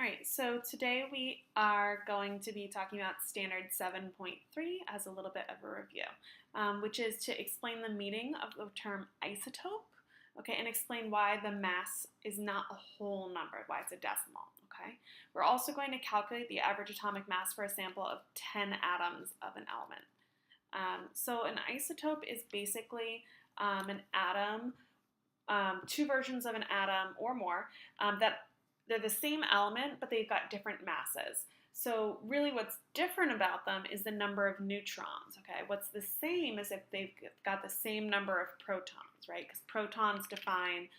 All right, so today we are going to be talking about Standard 7.3 as a little bit of a review, which is to explain the meaning of the term isotope, okay, and explain why the mass is not a whole number, why it's a decimal, okay? We're also going to calculate the average atomic mass for a sample of 10 atoms of an element. So an isotope is basically an atom, two versions of an atom or more that they're the same element, but they've got different masses. So really what's different about them is the number of neutrons, okay? What's the same is if they've got the same number of protons, right? Because protons define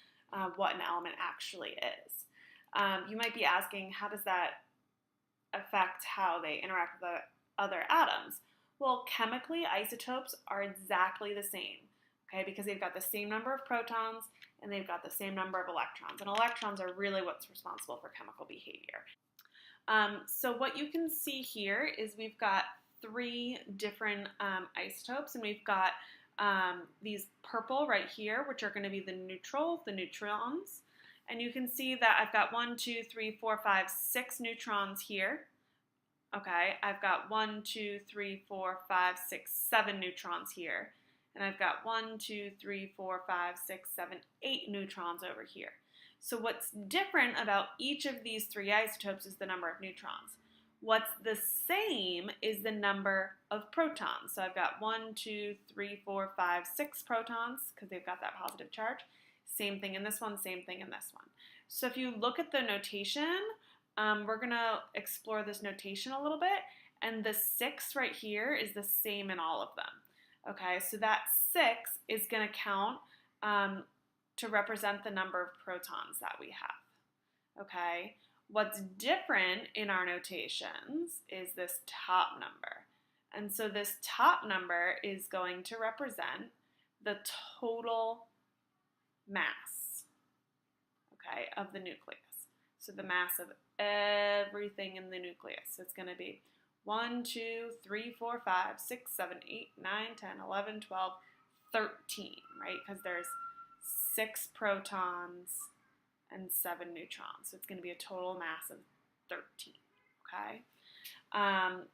what an element actually is. You might be asking, how does that affect how they interact with the other atoms? Well, chemically, isotopes are exactly the same, okay? Because they've got the same number of protons and they've got the same number of electrons. And electrons are really what's responsible for chemical behavior. So what you can see here is we've got three different isotopes, and we've got these purple right here, which are going to be the neutrons. And you can see that I've got 1, 2, 3, 4, 5, 6 neutrons here. Okay, I've got 1, 2, 3, 4, 5, 6, 7 neutrons here. And I've got 1, 2, 3, 4, 5, 6, 7, 8 neutrons over here. So what's different about each of these three isotopes is the number of neutrons. What's the same is the number of protons. So I've got 1, 2, 3, 4, 5, 6 protons because they've got that positive charge. Same thing in this one, same thing in this one. So if you look at the notation, we're going to explore this notation a little bit. And the 6 right here is the same in all of them. Okay, so that 6 is going to count to represent the number of protons that we have. Okay, what's different in our notations is this top number. And so this top number is going to represent the total mass, okay, of the nucleus. So the mass of everything in the nucleus. So it's going to be 1, 2, 3, 4, 5, 6, 7, 8, 9, 10, 11, 12, 13, right? Because there's 6 protons and 7 neutrons. So it's going to be a total mass of 13, okay?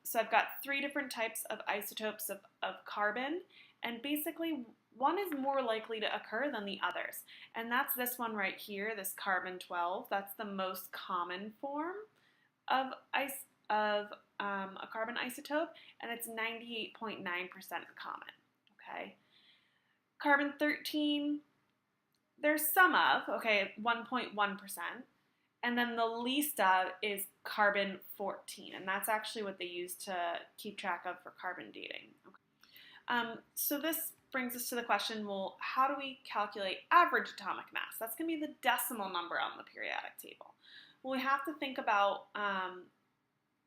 So I've got 3 different types of isotopes of carbon, and basically one is more likely to occur than the others. And that's this one right here, this carbon-12. That's the most common form of a carbon isotope, and it's 98.9% common, okay? Carbon-13, there's some of, okay, 1.1%, and then the least of is carbon-14, and that's actually what they use to keep track of for carbon dating. Okay. So this brings us to the question, well, how do we calculate average atomic mass? That's going to be the decimal number on the periodic table. Well, we have to think about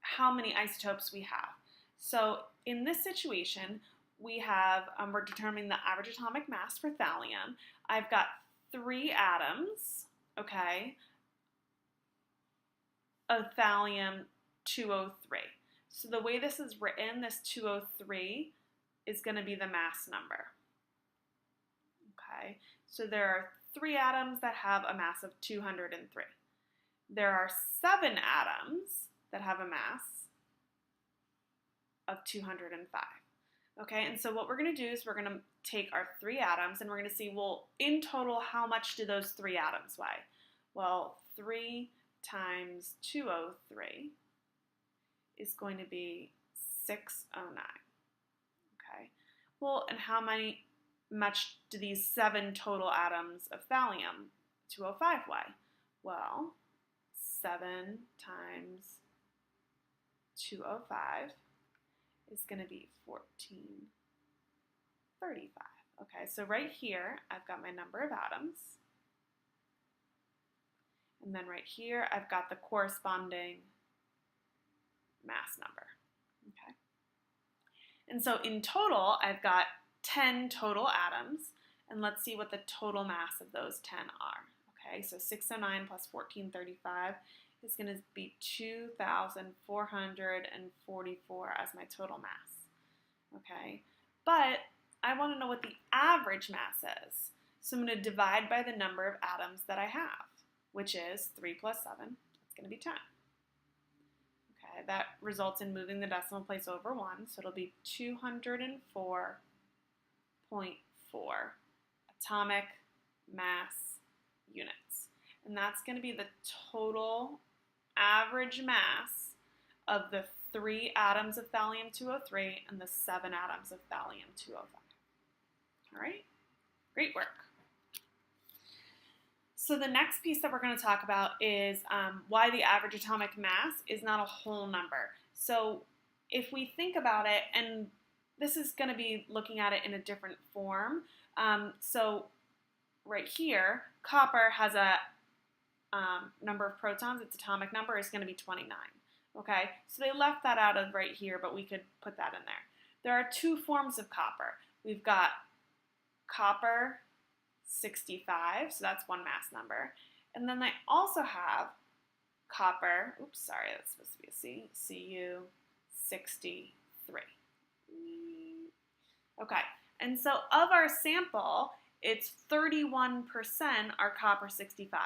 how many isotopes we have. So in this situation, we have, we're determining the average atomic mass for thallium. I've got 3 atoms, okay, of thallium-203. So the way this is written, this 203 is going to be the mass number. Okay, so there are 3 atoms that have a mass of 203. There are 7 atoms that have a mass of 205. Okay, and so what we're going to do is we're going to take our 3 atoms and we're going to see, well, in total, how much do those 3 atoms weigh? Well, 3 times 203 is going to be 609. Okay, well, and how much do these 7 total atoms of thallium-205 weigh? Well, 7 times 205 is going to be 1435. Okay, so right here, I've got my number of atoms. And then right here, I've got the corresponding mass number. Okay. And so in total, I've got 10 total atoms. And let's see what the total mass of those 10 are. Okay, so 609 plus 1435 is going to be 2,444 as my total mass. Okay, but I want to know what the average mass is. So I'm going to divide by the number of atoms that I have, which is 3 plus 7. It's going to be 10. Okay, that results in moving the decimal place over 1, so it'll be 204.4 atomic mass units. And that's going to be the total average mass of the 3 atoms of thallium-203 and the 7 atoms of thallium-205. All right, great work. So the next piece that we're going to talk about is why the average atomic mass is not a whole number. So if we think about it, and this is going to be looking at it in a different form. So right here, copper has a number of protons. Its atomic number is going to be 29. Okay, so they left that out of right here, but we could put that in there. There are 2 forms of copper. We've got copper 65, so that's 1 mass number. And then they also have copper, oops, sorry, that's supposed to be a C, Cu63. Okay, and so of our sample, it's 31% are copper 65.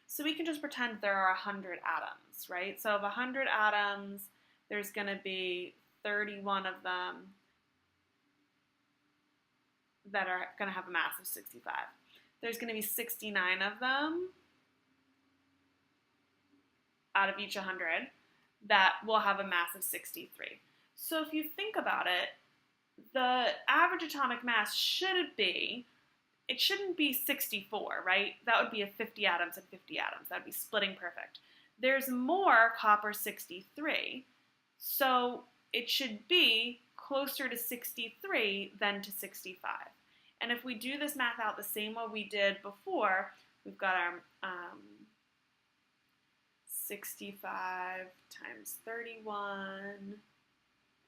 So we can just pretend there are 100 atoms, right? So of 100 atoms, there's going to be 31 of them that are going to have a mass of 65. There's going to be 69 of them out of each 100 that will have a mass of 63. So if you think about it, the average atomic mass shouldn't be 64, right? That would be a 50 atoms and 50 atoms. That would be splitting perfect. There's more copper 63, so it should be closer to 63 than to 65. And if we do this math out the same way we did before, we've got our 65 times 31,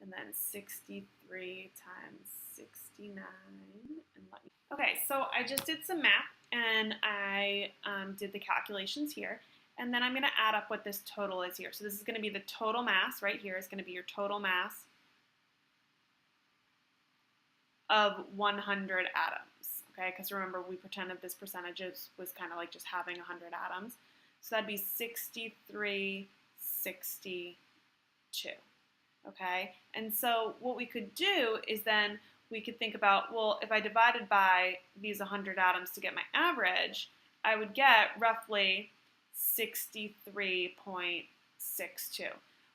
and then 63 times 69. Okay, so I just did some math, and I did the calculations here, and then I'm going to add up what this total is here. So this is going to be the total mass right here. Is going to be your total mass of 100 atoms, okay? Because remember, we pretended this percentage was kind of like just having 100 atoms. So that'd be 6362, okay? And so what we could do is then we could think about, well, if I divided by these 100 atoms to get my average, I would get roughly 63.62,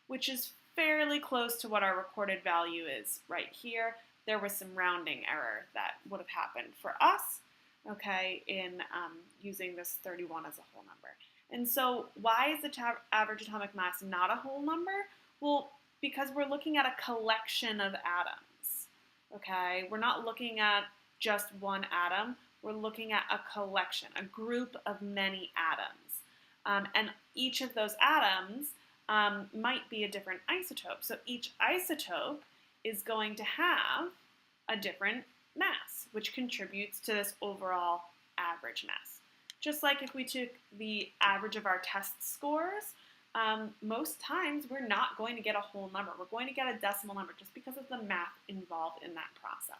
which is fairly close to what our recorded value is right here. There was some rounding error that would have happened for us, okay, in using this 31 as a whole number. And so why is the average atomic mass not a whole number? Well, because we're looking at a collection of atoms, okay? We're not looking at just one atom. We're looking at a collection, a group of many atoms. And each of those atoms might be a different isotope. So each isotope is going to have a different mass, which contributes to this overall average mass. Just like if we took the average of our test scores, most times we're not going to get a whole number. We're going to get a decimal number just because of the math involved in that process.